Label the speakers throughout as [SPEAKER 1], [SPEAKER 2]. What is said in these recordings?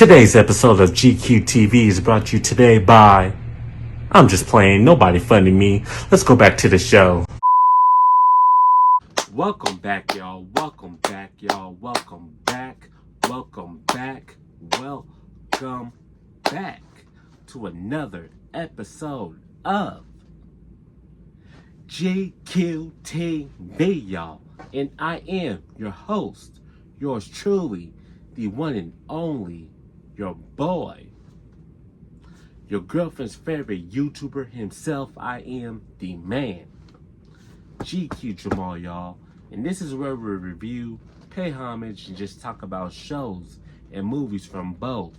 [SPEAKER 1] Today's episode of GQTV is brought to you today by... I'm just playing, nobody funding me. Let's go back to the show. Welcome back, y'all. Welcome back, y'all. Welcome back. Welcome back. Welcome back to another episode of GQTV, y'all. And I am your host, yours truly, the one and only, your boy, your girlfriend's favorite YouTuber himself. I am the man, GQ Jamal, y'all. And this is where we review, pay homage, and just talk about shows and movies from both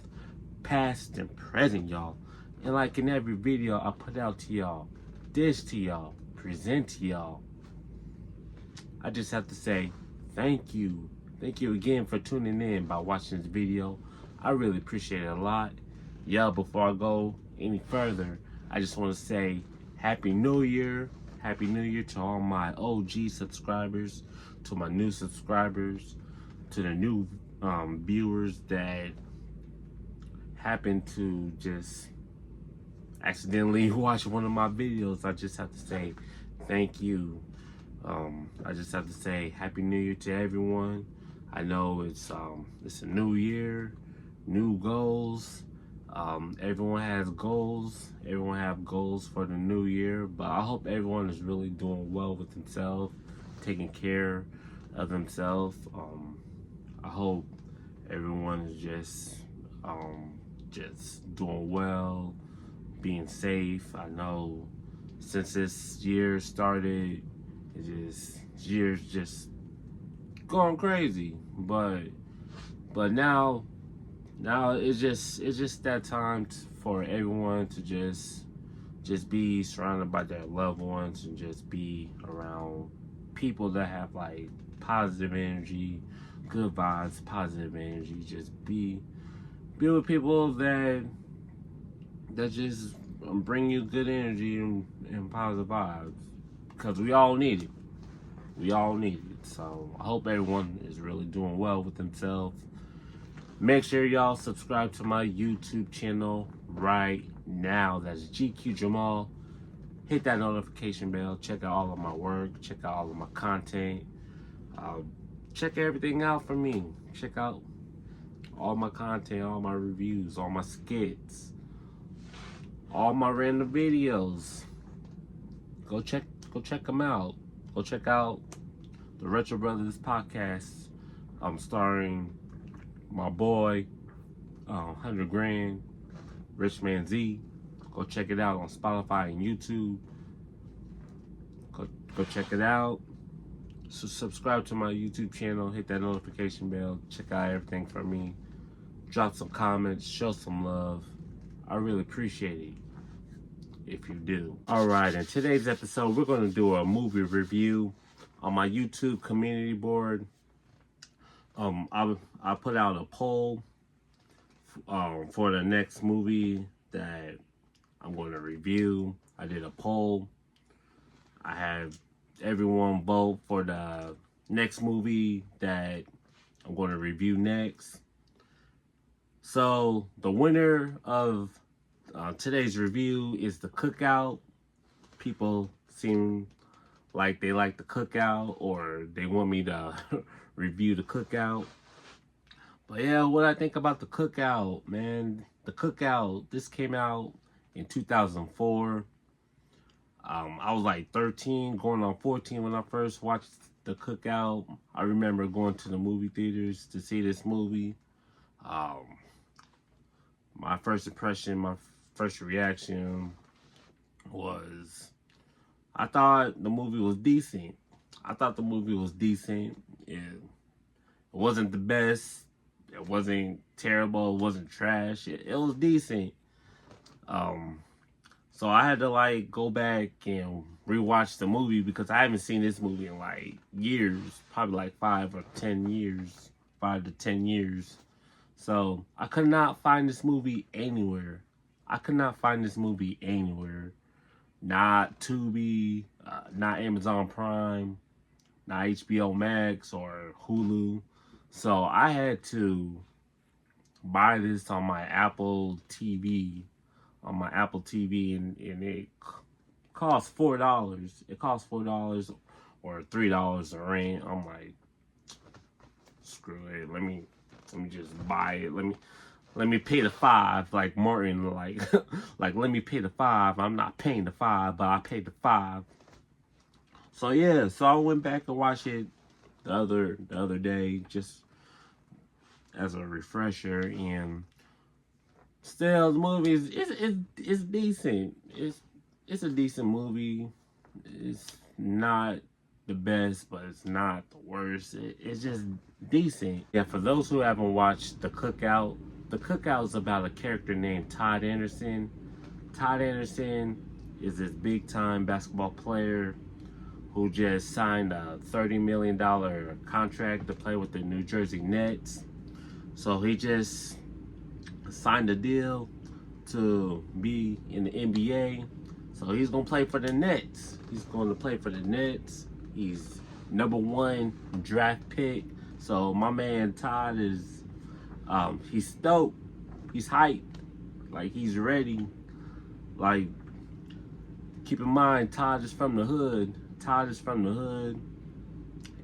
[SPEAKER 1] past and present, y'all. And like in every video I put out to y'all, dish to y'all, present to y'all, I just have to say thank you. Thank you again for tuning in by watching this video. I really appreciate it a lot. Yeah, before I go any further, I just want to say Happy New Year. Happy New Year to all my OG subscribers, to my new subscribers, to the new viewers that happen to just accidentally watch one of my videos. I just have to say thank you. I just have to say Happy New Year to everyone. I know it's a new year, new goals. Everyone has goals. Everyone have goals for the new year, but I hope everyone is really doing well with themselves, taking care of themselves. I hope everyone is just doing well, being safe. I know since this year started, year's just going crazy, but now it's just that time for everyone to just be surrounded by their loved ones and just be around people that have like positive energy, good vibes, positive energy. Just be with people that just bring you good energy and positive vibes, because we all need it. We all need it. So I hope everyone is really doing well with themselves. Make sure y'all subscribe to my YouTube channel right now. That's GQ Jamal. Hit that notification bell. Check out all of my work. Check out all of my content. Check everything out for me. Check out all my content, all my reviews, all my skits, all my random videos. Go check them out. Go check out the Retro Brothers podcast. I'm starring my boy, 100 Grand, Rich Man Z. Go check it out on Spotify and YouTube. Go check it out. So subscribe to my YouTube channel. Hit that notification bell. Check out everything from me. Drop some comments. Show some love. I really appreciate it if you do. Alright, in today's episode, we're going to do a movie review on my YouTube community board. I put out a poll for the next movie that I'm going to review. I did a poll. I had everyone vote for the next movie that I'm going to review next. So the winner of today's review is The Cookout. People seem like they like The Cookout, or they want me to review The Cookout. But yeah, what I think about The Cookout, man. The Cookout, this came out in 2004. I was like 13, going on 14 when I first watched The Cookout. I remember going to the movie theaters to see this movie. My first impression, my first reaction was, I thought the movie was decent. It wasn't the best. It wasn't terrible. It wasn't trash. It was decent. So I had to like go back and rewatch the movie, because I haven't seen this movie in like years, probably like 5 to 10 years. So I could not find this movie anywhere. Not Tubi, not Amazon Prime, not HBO Max or Hulu. So I had to buy this on my Apple TV, and it costs $4. It costs $4 or $3 a rent. I'm like, screw it. Let me just buy it. Let me pay the $5, like Martin, like like let me pay the $5. I'm not paying the $5, but I paid the $5. So yeah, so I went back and watched it the other day, just as a refresher, and still the movie is decent. It's a decent movie. It's not the best, but it's not the worst. It's just decent. Yeah, for those who haven't watched The Cookout, The Cookout is about a character named Todd Anderson. Todd Anderson is this big time basketball player who just signed a $30 million contract to play with the New Jersey Nets. So he just signed a deal to be in the NBA. So he's going to play for the Nets. He's going to play for the Nets. He's #1 draft pick. So my man Todd is, he's stoked. He's hyped. Like, he's ready. Like, keep in mind, Todd is from the hood. Todd is from the hood.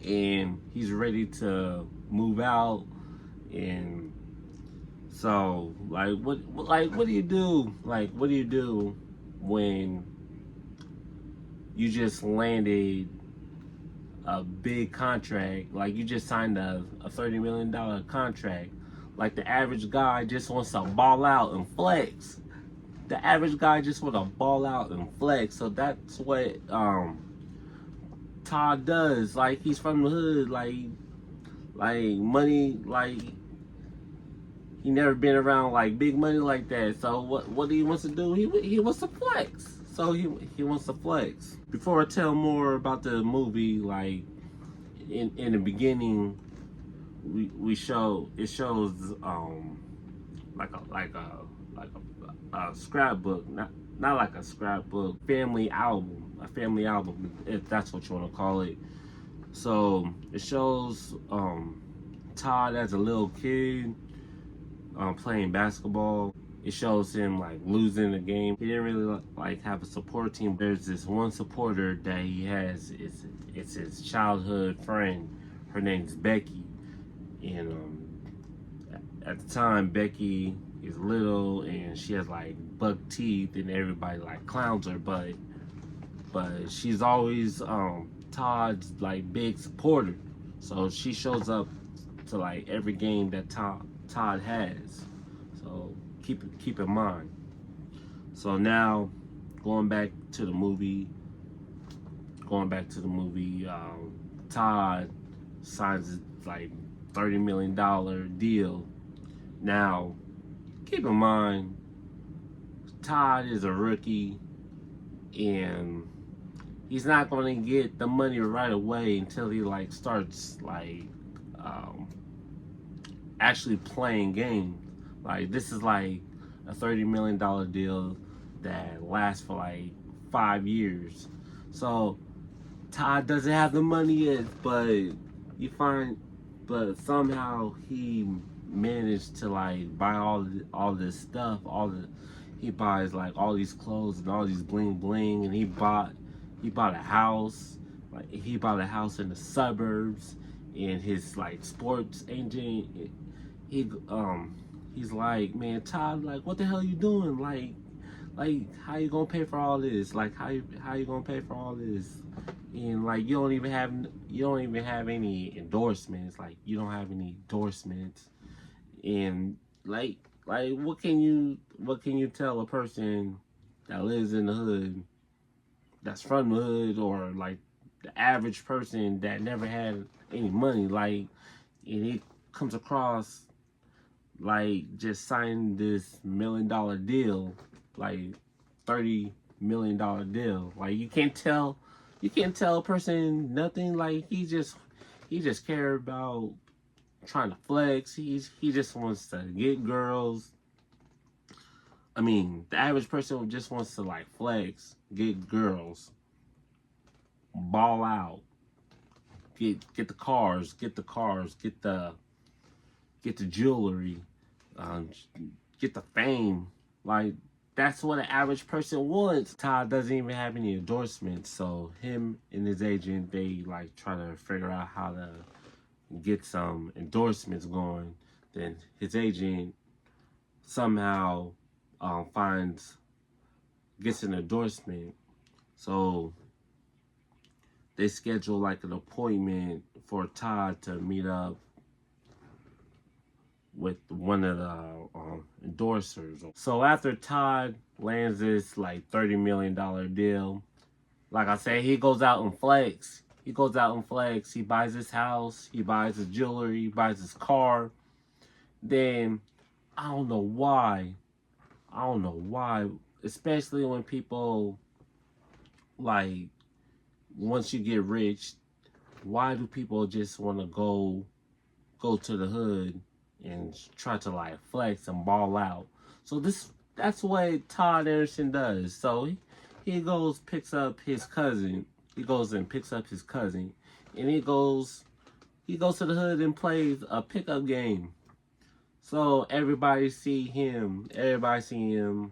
[SPEAKER 1] And he's ready to move out. And so, what do you do? Like, what do you do when you just landed a big contract? Like, you just signed a $30 million contract. Like, the average guy just wants to ball out and flex. The average guy just want to ball out and flex. So that's what Todd does. Like, he's from the hood. Like money. Like, he never been around like big money like that. So what he wants to do? He wants to flex. So he wants to flex. Before I tell more about the movie, like in the beginning, it shows like a scrapbook, not like a scrapbook, a family album, if that's what you want to call it. So it shows Todd as a little kid playing basketball. It shows him like losing the game. He didn't really like have a support team. There's this one supporter that he has. It's his childhood friend. Her name's Becky, and at the time Becky is little and she has like buck teeth and everybody like clowns her, but she's always Todd's like big supporter. So she shows up to like every game that Todd has. So keep in mind. So now going back to the movie, Todd signs like $30 million deal. Now keep in mind, Todd is a rookie and he's not going to get the money right away until he like starts like actually playing games. Like, this is like a $30 million deal that lasts for like 5 years. So Todd doesn't have the money yet, but somehow he managed to like buy all this stuff. He buys like all these clothes and all these bling bling, and he bought a house. Like, he bought a house in the suburbs, and his like sports agent, he's like, man, Todd, like, what the hell are you doing? Like how you gonna pay for all this? Like, how you gonna pay for all this? And like, you don't even have any endorsements. Like, you don't have any endorsements. And like what can you tell a person that lives in the hood, that's from the hood, or like the average person that never had any money, like, and it comes across like just signing this $1 million deal, like $30 million deal. Like, you can't tell a person nothing. Like, he just care about trying to flex. He just wants to get girls. I mean, the average person just wants to like flex, get girls, ball out, get the cars, get the jewelry, um, get the fame. Like, that's what an average person wants. Todd doesn't even have any endorsements, so him and his agent, they like try to figure out how to get some endorsements going. Then his agent somehow gets an endorsement. So they schedule like an appointment for Todd to meet up with one of the endorsers. So after Todd lands this like $30 million deal, like I said, he goes out and flex. He goes out and flex. He buys his house. He buys his jewelry. He buys his car. Then I don't know why. Especially when people, like, once you get rich, why do people just want to go to the hood and try to like flex and ball out? So that's what Todd Anderson does. So he picks up his cousin. He goes and picks up his cousin, and he goes to the hood and plays a pickup game. So everybody see him. Everybody see him.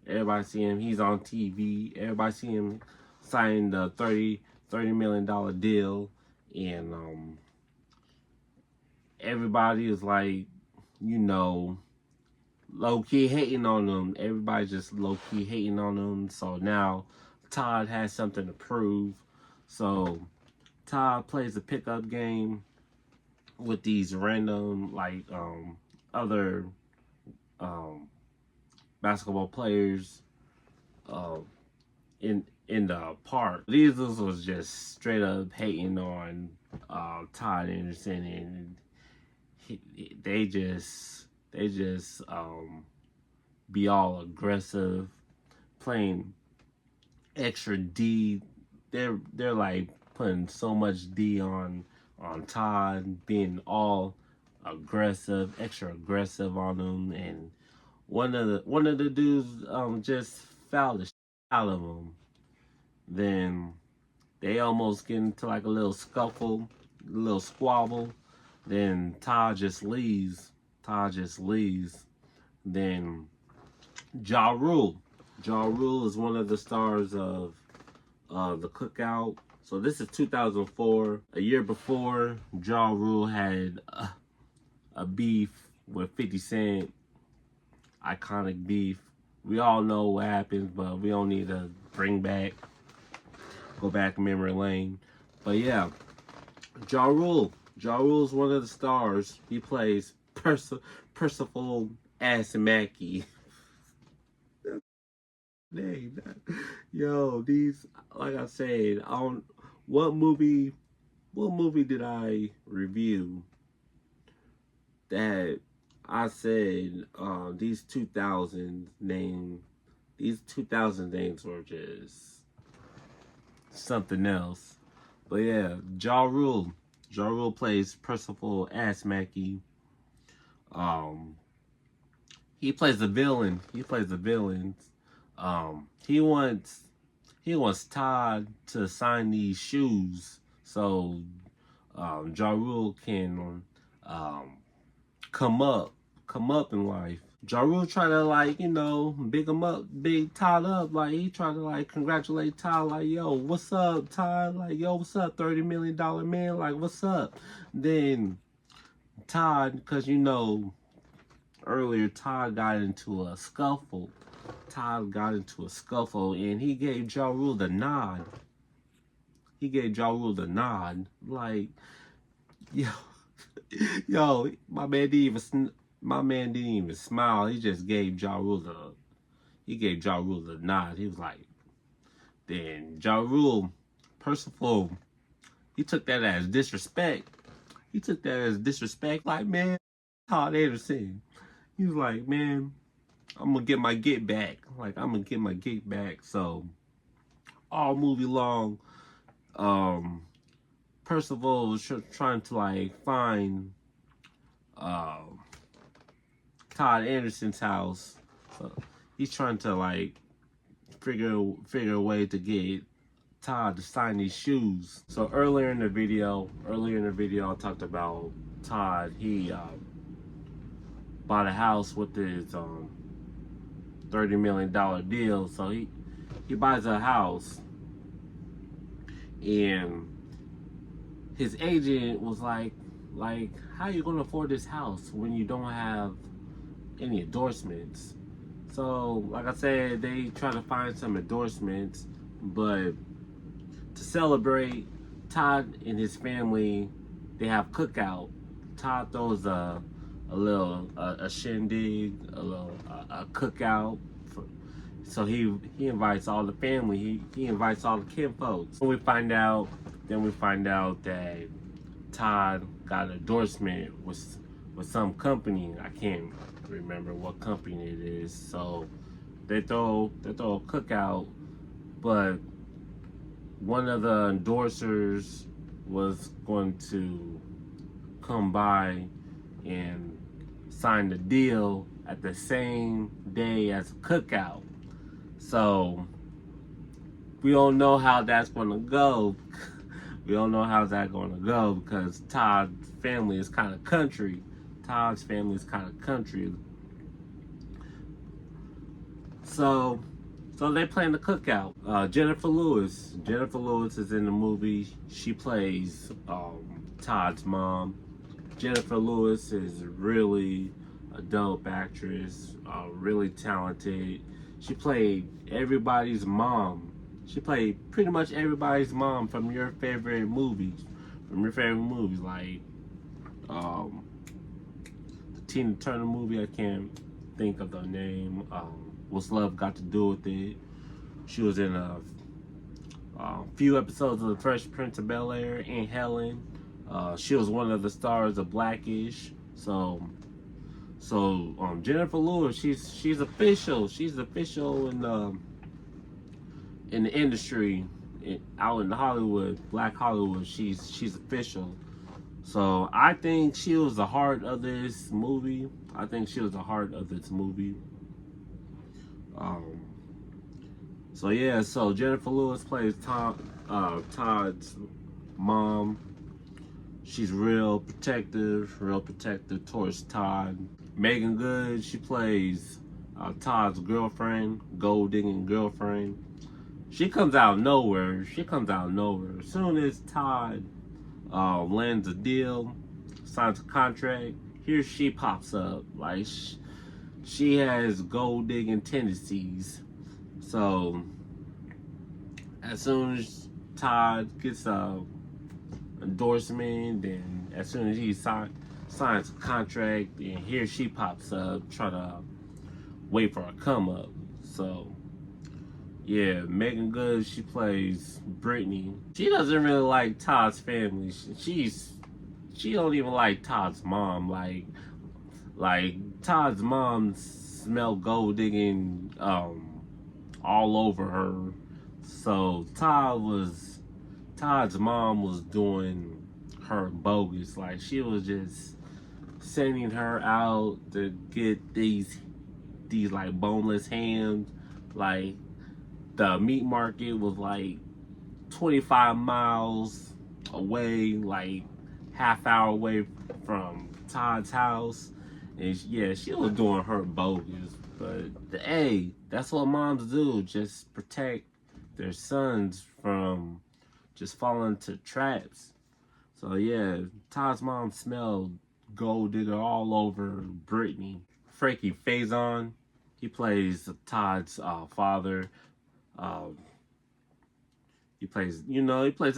[SPEAKER 1] He's on TV. Everybody see him signing the $30 million deal, and everybody is like, low-key hating on him. Everybody just low-key hating on him. So now Todd has something to prove. So Todd plays a pickup game with these random, like, other basketball players in the park. These was just straight up hating on Todd Anderson, and they just be all aggressive, playing extra D. They're like putting so much D on Todd, being all aggressive, extra aggressive on him, and one of the dudes just fouled the shit out of him. Then they almost get into like a little scuffle, a little squabble. Then Todd just leaves. Then Ja Rule is one of the stars of the Cookout. So this is 2004. A year before, Ja Rule had a beef with 50 Cent. Iconic beef. We all know what happens, but we don't need to go back memory lane. But yeah, Ja Rule is one of the stars. He plays Percival Mackey. Yo, these, like I said, what movie did I review that I said these 2000 names were just something else. But yeah, Ja Rule plays Percival Mackey. He plays the villain. He wants Todd to sign these shoes so Ja Rule can come up in life. Ja Rule try to, like, big Todd up. Like, he try to like congratulate Todd, like, yo, what's up, Todd? Like, yo, what's up, $30 million man? Like, what's up? Then Todd, because earlier Todd got into a scuffle. And he gave Ja Rule the nod. Like, yo, my man didn't even smile. He just gave Ja Rule the nod. He was like, then Ja Rule, Percival, he took that as disrespect. Like, man, Todd Anderson. He was like, man, I'm gonna get my get back. So all movie long, Percival was trying to like find Todd Anderson's house. So he's trying to like figure a way to get Todd to sign these shoes. So earlier in the video, I talked about Todd. bought a house with his $30 million deal. So he buys a house, and his agent was like, how you gonna afford this house when you don't have any endorsements? So, like I said, they try to find some endorsements, but to celebrate, Todd and his family, they have cookout. Todd throws a little shindig, a cookout. So he invites all the family. He invites all the kin folks. Then we find out that Todd got an endorsement with some company. I can't remember what company it is. So they throw a cookout, but one of the endorsers was going to come by and sign the deal at the same day as a cookout. So we don't know how that's going to go. We don't know how that's going to go because Todd's family is kind of country. So they plan the cookout. Jennifer Lewis is in the movie. She plays Todd's mom. Jennifer Lewis is really a dope actress, really talented. She played everybody's mom. She played pretty much everybody's mom from your favorite movies. Like the Tina Turner movie. I can't think of the name. What's Love Got to Do with It? She was in a few episodes of The Fresh Prince of Bel-Air. Aunt Helen. She was one of the stars of Blackish. So Jennifer Lewis, she's official. She's official in the industry, out in Hollywood, Black Hollywood. She's official. So I think she was the heart of this movie. So yeah, so Jennifer Lewis plays Todd's mom. She's real protective towards Todd. Megan Good, she plays Todd's girlfriend, gold digging girlfriend. She comes out of nowhere. As soon as Todd lands a deal, signs a contract, here she pops up. Like she has gold digging tendencies. So as soon as Todd gets a endorsement, and as soon as he signs a contract, and here she pops up, try to wait for a come up. So yeah, Megan Good, she plays Brittany. She doesn't really like Todd's family. She don't even like Todd's mom. Like Todd's mom smelled gold digging all over her. So Todd's mom was doing her bogus. Like she was just sending her out to get these like boneless hams. Like the meat market was like 25 miles away, like half hour away from Todd's house. And yeah, she was doing her bogus. But hey, that's what moms do. Just protect their sons from just falling into traps. So yeah, Todd's mom smelled gold digger all over Brittany. Frankie Faison, he plays Todd's father. He plays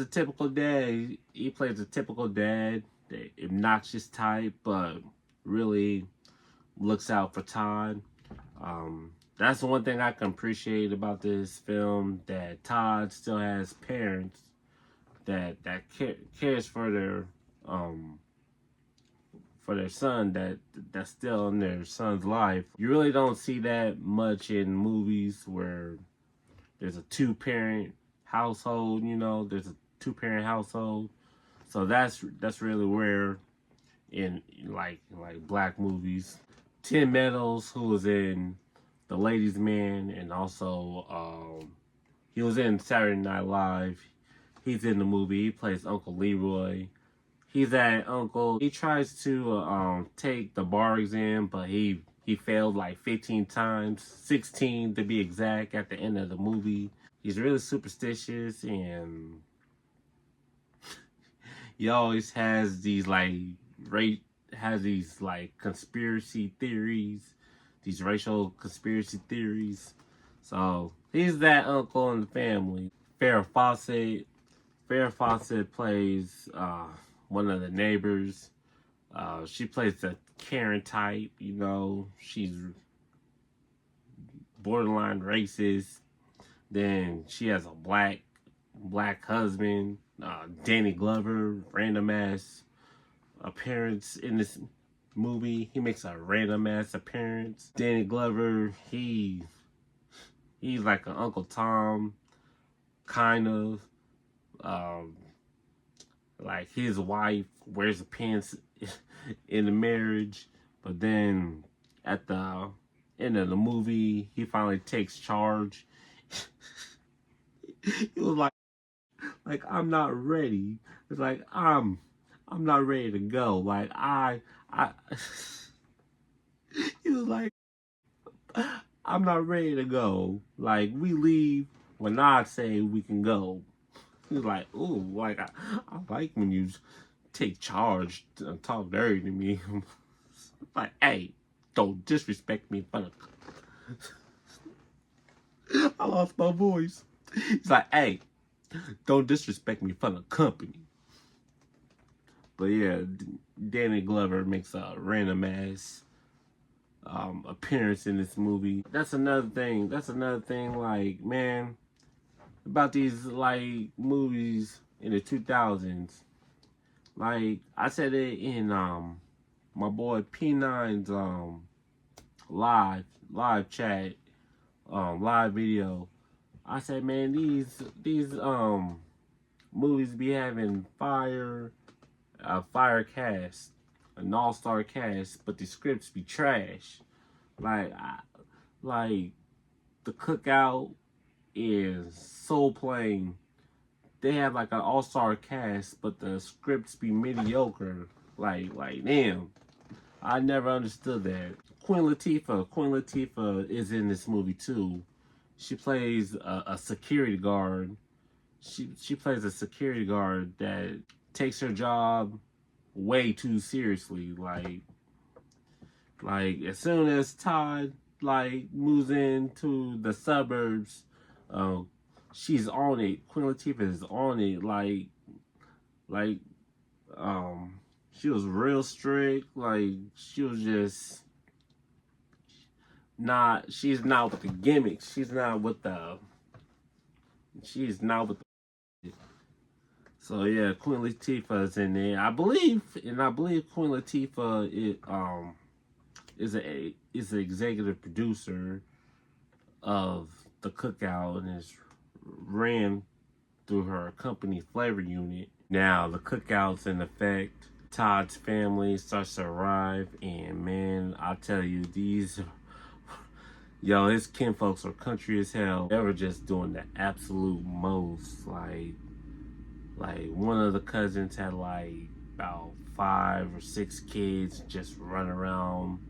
[SPEAKER 1] a typical dad. He plays a typical dad, the obnoxious type, but really looks out for Todd. That's the one thing I can appreciate about this film, that Todd still has parents that cares for their son, that's still in their son's life. You really don't see that much in movies where there's a two-parent household. There's a two-parent household. So that's really rare in like black movies. Tim Meadows, who was in The Ladies' Man, and also he was in Saturday Night Live. He's in the movie. He plays Uncle Leroy. He's that uncle. He tries to take the bar exam, but he failed like 15 times, 16 to be exact, at the end of the movie. He's really superstitious, and he always has these like conspiracy theories, these racial conspiracy theories. So he's that uncle in the family. Farrah Fawcett. Farrah Fawcett plays one of the neighbors. She plays the Karen type, you know. She's borderline racist. Then she has a black husband. Danny Glover, random ass appearance in this movie. He makes a random ass appearance. Danny Glover, he's like an Uncle Tom, kind of. Like his wife wears the pants in the marriage, but then at the end of the movie, he finally takes charge. He was like I'm not ready. It's like I'm not ready to go. Like I he was like, I'm not ready to go. Like we leave when I say we can go. He was like, ooh, like I like when you take charge and talk dirty to me. Like, hey, don't disrespect me in front of I lost my voice. He's like, hey, don't disrespect me in front of company. But yeah, Danny Glover makes a random ass appearance in this movie. That's another thing. Like, man, about these like movies in the 2000s. Like I said it in my boy P9's live chat, live video. I said, man, these movies be having fire cast, an all-star cast, but the scripts be trash. Like the Cookout is so plain. They have like an all-star cast, but the scripts be mediocre. Like damn, I never understood that. Queen Latifah is in this movie too. She plays a security guard. She plays a security guard that takes her job way too seriously. Like as soon as Todd like moves into the suburbs, she's on it. Queen Latifah is on it. Like she was real strict. Like she was just not. She's not with the gimmicks. She's not with the. So yeah, Queen Latifah is in there. I believe Queen Latifah is an executive producer of the Cookout and is ran through her company Flavor Unit. Now the Cookout's in effect. Todd's family starts to arrive, and man, I tell you, his kinfolks are country as hell. They were just doing the absolute most. Like one of the cousins had like about 5 or 6 kids just run around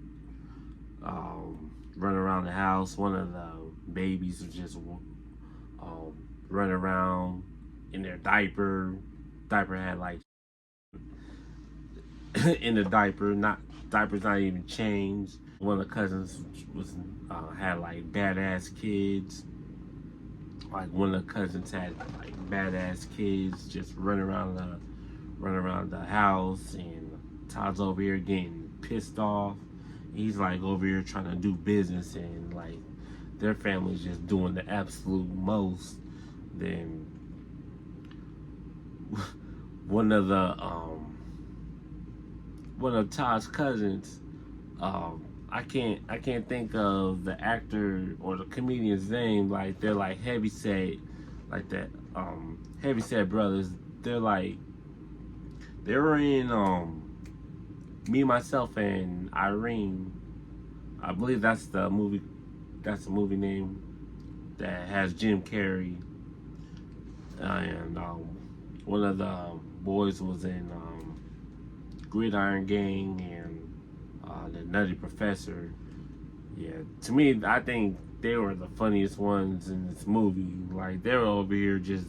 [SPEAKER 1] the house. One of the babies was just run around in their diaper. Diaper had like in the diaper's not even changed. One of the cousins had like badass kids. Like one of the cousins had like badass kids just run around the house, and Todd's over here getting pissed off. He's like over here trying to do business, and like their family's just doing the absolute most. Then one of Todd's cousins, I can't think of the actor or the comedian's name. Like they're like heavyset, like that heavyset brothers. They were in Me, Myself, and Irene. I believe that's the movie name that has Jim Carrey. And one of the boys was in Gridiron Gang and the Nutty Professor. Yeah, to me, I think they were the funniest ones in this movie. Like they were over here just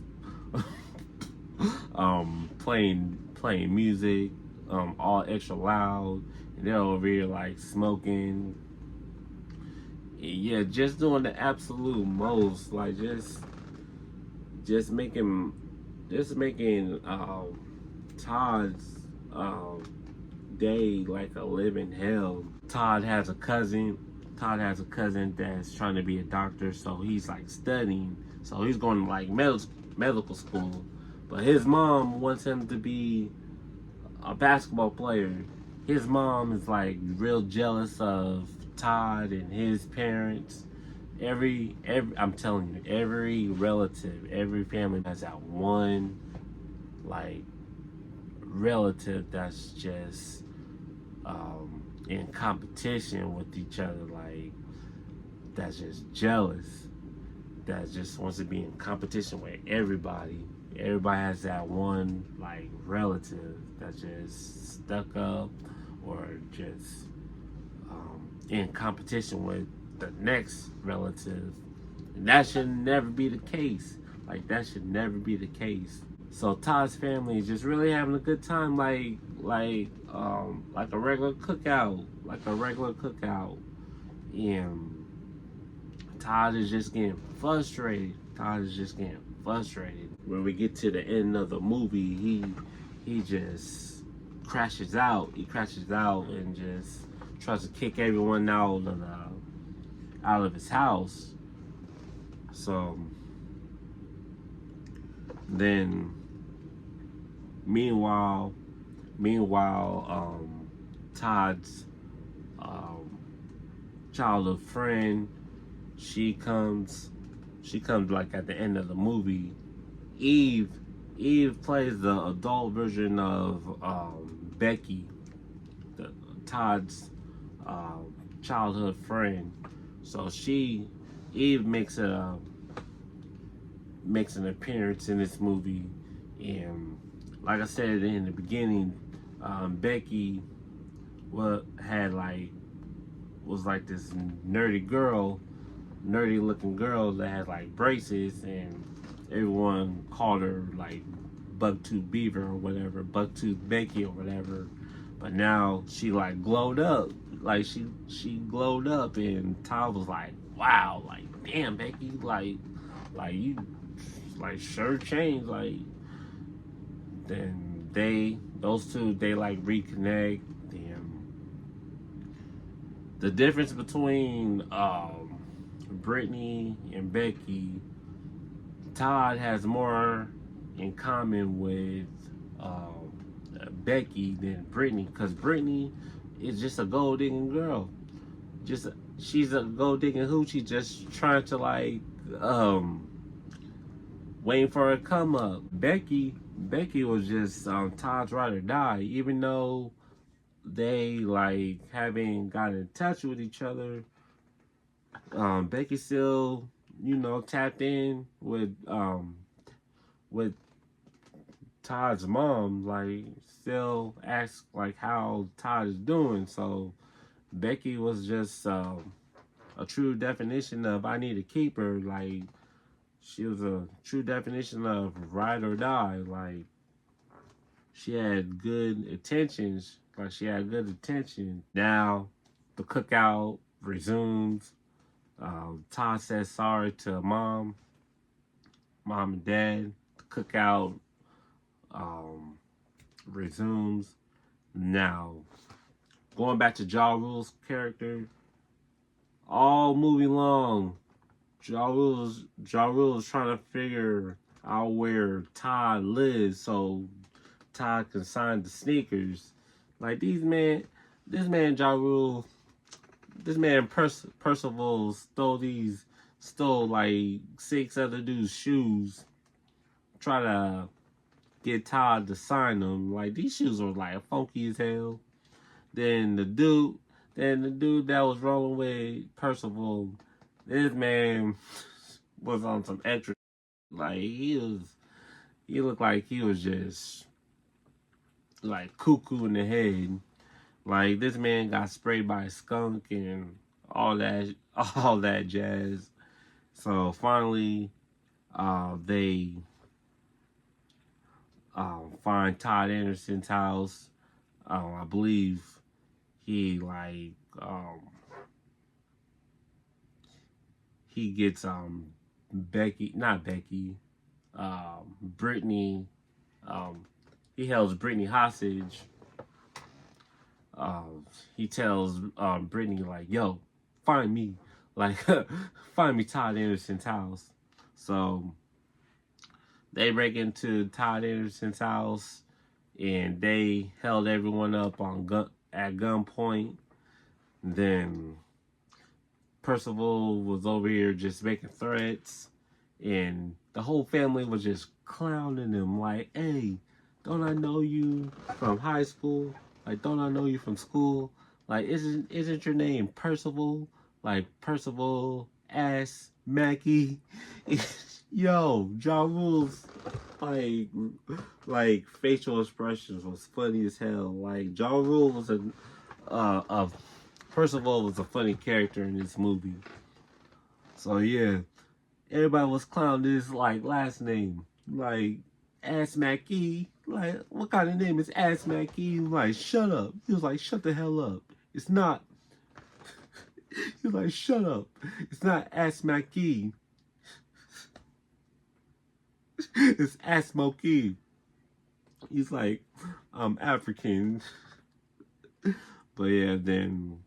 [SPEAKER 1] playing music, all extra loud, and they're over here like smoking. Yeah, just doing the absolute most, like just making Todd's day like a living hell. Todd has a cousin. Todd has a cousin that's trying to be a doctor, so he's like studying. So he's going to like medical school, but his mom wants him to be a basketball player. His mom is like real jealous of Todd and his parents. Every I'm telling you, every relative, every family has that one like relative that's just in competition with each other, like that's just jealous, that just wants to be in competition with everybody. Everybody has that one like relative that's just stuck up or just in competition with the next relative. And that should never be the case. Like that should never be the case. So Todd's family is just really having a good time, like a regular cookout, And Todd is just getting frustrated. When we get to the end of the movie, he just crashes out. He crashes out and just tries to kick everyone out of his house. So then, meanwhile, Todd's childhood friend, she comes like at the end of the movie. Eve plays the adult version of Becky, Todd's childhood friend. So Eve makes an appearance in this movie, and like I said in the beginning, Becky was like this nerdy looking girl that had like braces, and everyone called her like Bucktooth Beaver or whatever, Bucktooth Becky or whatever. But now she like glowed up, like she glowed up, and Todd was like, wow, like damn Becky, like you like sure changed. Like then those two like reconnect. The difference between Brittany and Becky, Todd has more in common with Becky than Brittany, because Brittany is just a gold digging girl. She's a gold digging hoochie, just trying to like waiting for her to come up. Becky was just Todd's ride or die, even though they like haven't gotten in touch with each other. Becky still, tapped in with Todd's mom, like still asks like how Todd is doing. So Becky was just a true definition of I need to keep her. Like she was a true definition of ride or die. Like she had good intentions. Now the cookout resumes. Todd says sorry to mom and dad. The cookout resumes. Now, going back to Ja Rule's character, all movie long, Ja Rule is trying to figure out where Todd lives so Todd can sign the sneakers. Like this man Ja Rule, this man Percival stole like 6 other dudes' shoes, try to get Todd to sign them. Like these shoes were like funky as hell. Then the dude that was rolling with Percival, this man was on some extra. Like he looked like he was just like cuckoo in the head. Like this man got sprayed by a skunk and all that all that jazz. So finally, they find Todd Anderson's house. I believe he like he gets Becky, not Becky, Brittany. He holds Brittany hostage. He tells Brittany like, "Yo, find me, like, find me Todd Anderson's house." So they break into Todd Anderson's house, and they held everyone up at gunpoint. Then Percival was over here just making threats, and the whole family was just clowning him like, "Hey, don't I know you from high school? Like, don't I know you from school? Like, isn't your name Percival? Like Percival Ass Mackey?" Yo, Ja Rule's like facial expressions was funny as hell. Like Ja Rule was a Percival was a funny character in this movie. So yeah, everybody was clowning his like last name, like Ass Mackey. Like, what kind of name is Ass Mackey? He was like, shut up. He was like, shut the hell up. It's not. He was like, shut up. It's not Ass Mackey. It's Ass Smokey. He's like, I'm African. But yeah, then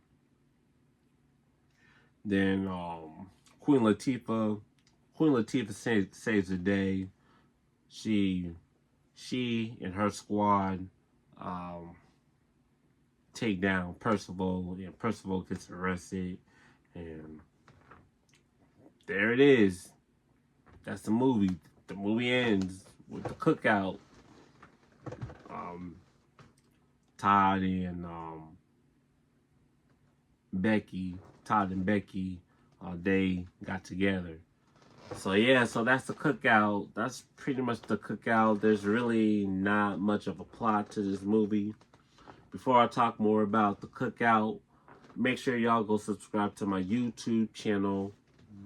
[SPEAKER 1] Queen Latifah saves the day. She and her squad take down Percival, and Percival gets arrested, and there it is. That's the movie. The movie ends with the cookout. Todd and Todd and Becky, they got together. So yeah, so that's the cookout. That's pretty much the cookout. There's really not much of a plot to this movie. Before I talk more about the cookout, make sure y'all go subscribe to my YouTube channel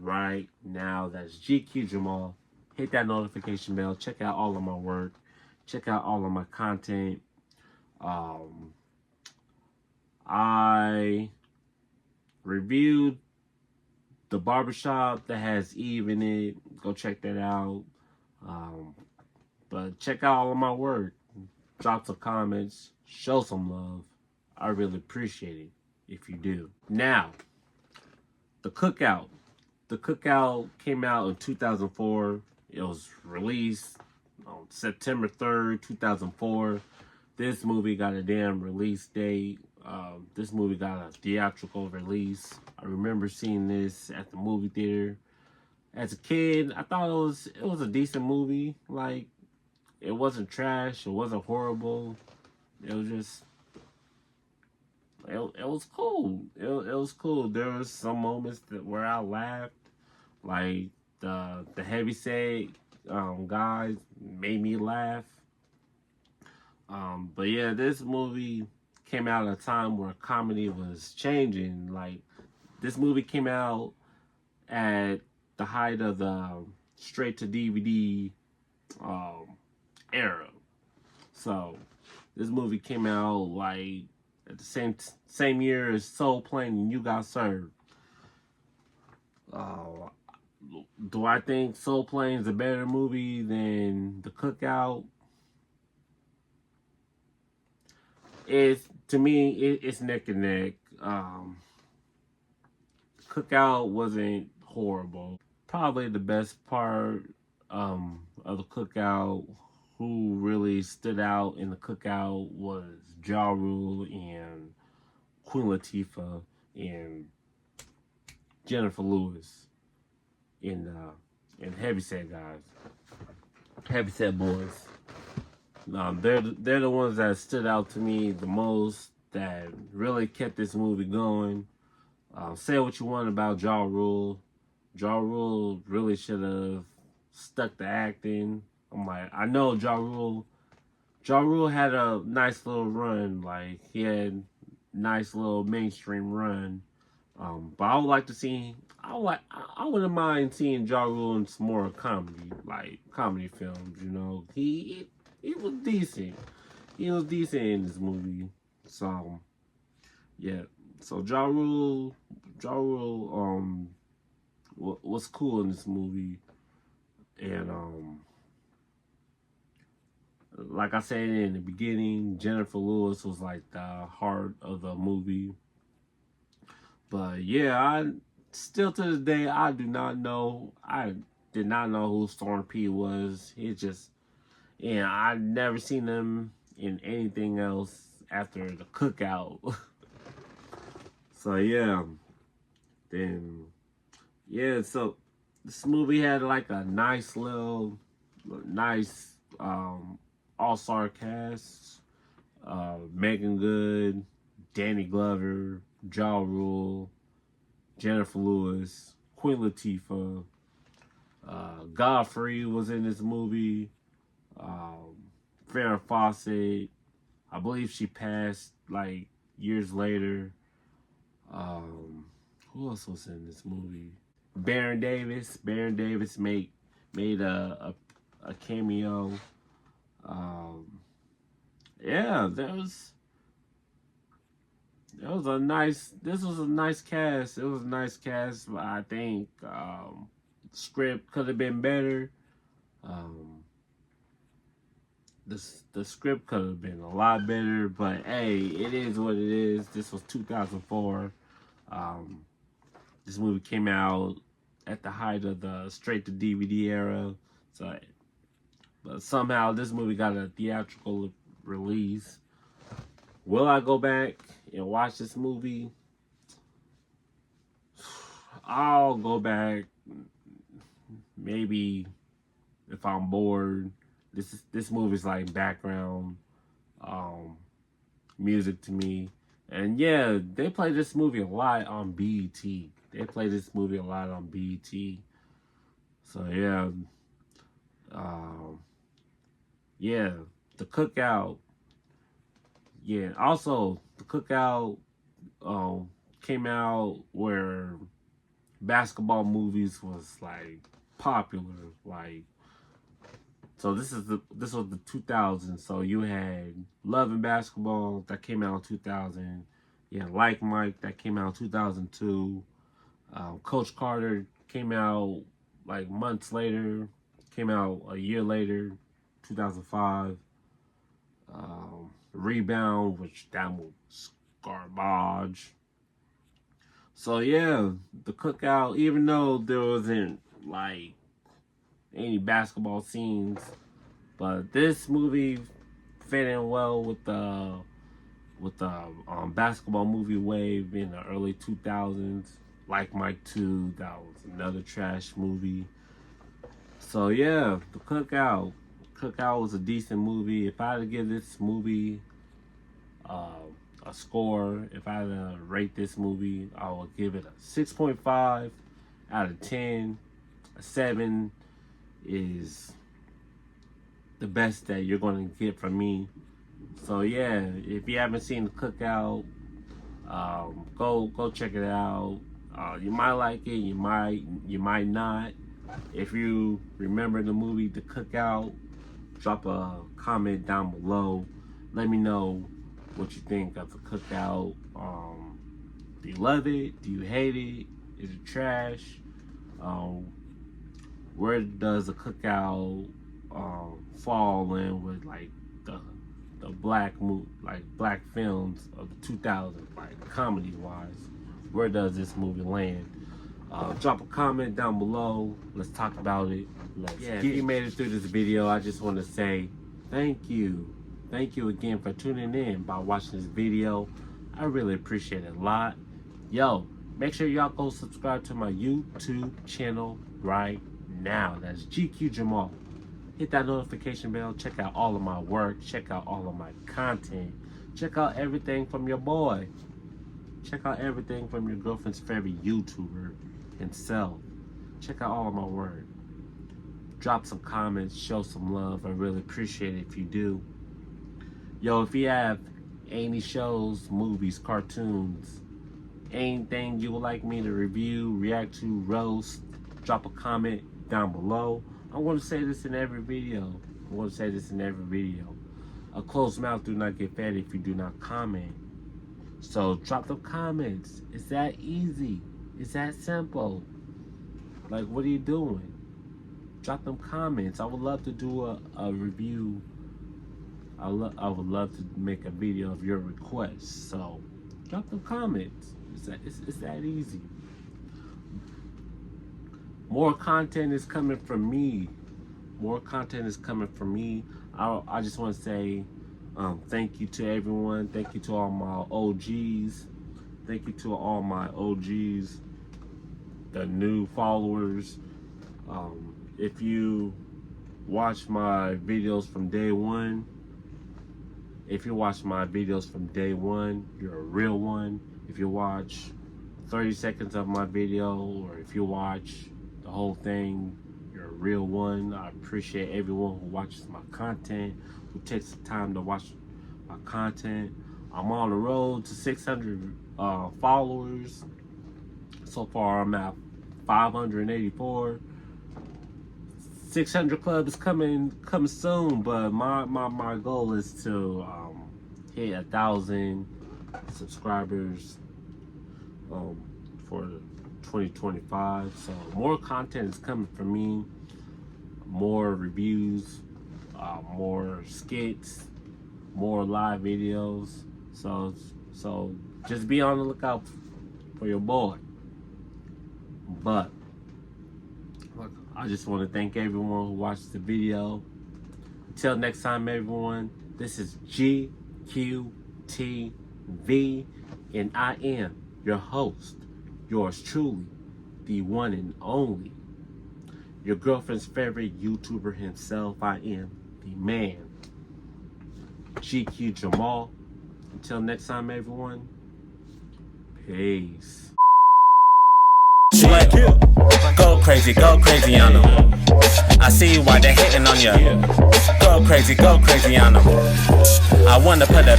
[SPEAKER 1] right now. That's GQ Jamal. Hit that notification bell. Check out all of my work. Check out all of my content. I reviewed The Barbershop that has Eve in it. Go check that out. But check out all of my work. Drop some comments. Show some love. I really appreciate it if you do. Now, The Cookout. The Cookout came out in 2004. It was released on September 3rd, 2004. This movie got a damn release date. This movie got a theatrical release. I remember seeing this at the movie theater. As a kid, I thought it was a decent movie. Like, it wasn't trash. It wasn't horrible. It was just, it was cool. It was cool. There was some moments where I laughed. Like, the heavyset guys made me laugh. But yeah, this movie came out at a time where comedy was changing. Like, this movie came out at the height of the straight to DVD era. So this movie came out like at the same year as Soul Plane and You Got Served. Do I think Soul Plane is a better movie than The Cookout? To me, it's neck and neck. Cookout wasn't horrible. Probably the best part of the Cookout, who really stood out in the Cookout, was Ja Rule and Queen Latifah and Jennifer Lewis and Heavyset guys, Heavyset boys. They're the ones that stood out to me the most, that really kept this movie going. Say what you want about Ja Rule. Ja Rule really should have stuck to acting. I know Ja Rule Ja Rule had a nice little run. Like, he had nice little mainstream run. But I would like to see. I wouldn't mind seeing Ja Rule in some more comedy, like comedy films. You know, he was decent. He was decent in this movie. So yeah. So Ja Rule, was cool in this movie, and like I said in the beginning, Jennifer Lewis was like the heart of the movie. But yeah, I still to this day I do not know. I did not know who Storm P was. It just, and I never seen him in anything else after the Cookout. So yeah, then yeah, so this movie had like a nice all-star cast. Megan Good, Danny Glover, Ja Rule, Jennifer Lewis, Queen Latifah, Godfrey was in this movie. Um, Farrah Fawcett, I believe she passed like years later. Um, who else was in this movie? Baron Davis. Baron Davis made a cameo. Um, yeah, that was a nice. This was a nice cast. It was a nice cast. But I think script could have been better. Um, the script could have been a lot better. But hey, it is what it is. This was 2004. Um, this movie came out at the height of the straight to DVD era. So, but somehow this movie got a theatrical release. Will I go back and watch this movie? I'll go back maybe if I'm bored. This movie's like background um, music to me. And yeah, they play this movie a lot on BET. They play this movie a lot on BET. So yeah, um, yeah, the Cookout. Yeah, also the Cookout um, came out where basketball movies was like popular. Like, so this was the 2000s. So you had Love and Basketball that came out in 2000. Yeah, Like Mike that came out in 2002. Coach Carter came out like months later. Came out a year later, 2005. Rebound, which that was garbage. So yeah, the Cookout, even though there wasn't like any basketball scenes, but this movie fit in well with the basketball movie wave in the early 2000s. Like Mike 2, that was another trash movie. So yeah, the Cookout. Cookout was a decent movie. If I had to give this movie uh, a score, if I had to rate this movie, I would give it a 6.5 out of 10. A 7 is the best that you're going to get from me. So yeah, if you haven't seen the Cookout, go check it out. You might like it, you might not. If you remember the movie The Cookout, drop a comment down below. Let me know what you think of The Cookout. Do you love it? Do you hate it? Is it trash? Where does The Cookout fall in with like the black films of the 2000s, like comedy wise? Where does this movie land? Drop a comment down below. Let's talk about it. If you made it through this video, I just want to say thank you. Thank you again for tuning in by watching this video. I really appreciate it a lot. Yo, make sure y'all go subscribe to my YouTube channel right now. That's GQ Jamal. Hit that notification bell. Check out all of my work. Check out all of my content. Check out everything from your boy. Check out everything from your girlfriend's favorite YouTuber himself. Check out all of my work. Drop some comments. Show some love. I really appreciate it if you do. Yo, if you have any shows, movies, cartoons, anything you would like me to review, react to, roast, drop a comment down below. I'm going to say this in every video. A closed mouth do not get fed if you do not comment. So drop the comments. It's that easy. It's that simple. Like, what are you doing? Drop them comments. I would love to do a review. I would love to make a video of your requests. So drop them comments. It's that easy. More content is coming from me. I just want to say thank you to everyone. Thank you to all my OGs. Thank you to all my OGs, the new followers. If you watch my videos from day one, you're a real one. If you watch 30 seconds of my video, or if you watch the whole thing, you're a real one. I appreciate everyone who watches my content, who takes the time to watch my content. I'm on the road to 600 followers. So far, I'm at 584. 600 club is coming soon, but my goal is to hit 1,000 subscribers for 2025. So more content is coming from me, more reviews, more skits, more live videos. So just be on the lookout for your boy. But I just want to thank everyone who watched the video. Until next time, everyone, this is GQTV, and I am your host, yours truly, the one and only, your girlfriend's favorite YouTuber himself. I am the man, GQ Jamal. Until next time, everyone, peace.
[SPEAKER 2] Go crazy on them. I see why they're hating on you. Go crazy on them. I wanna put a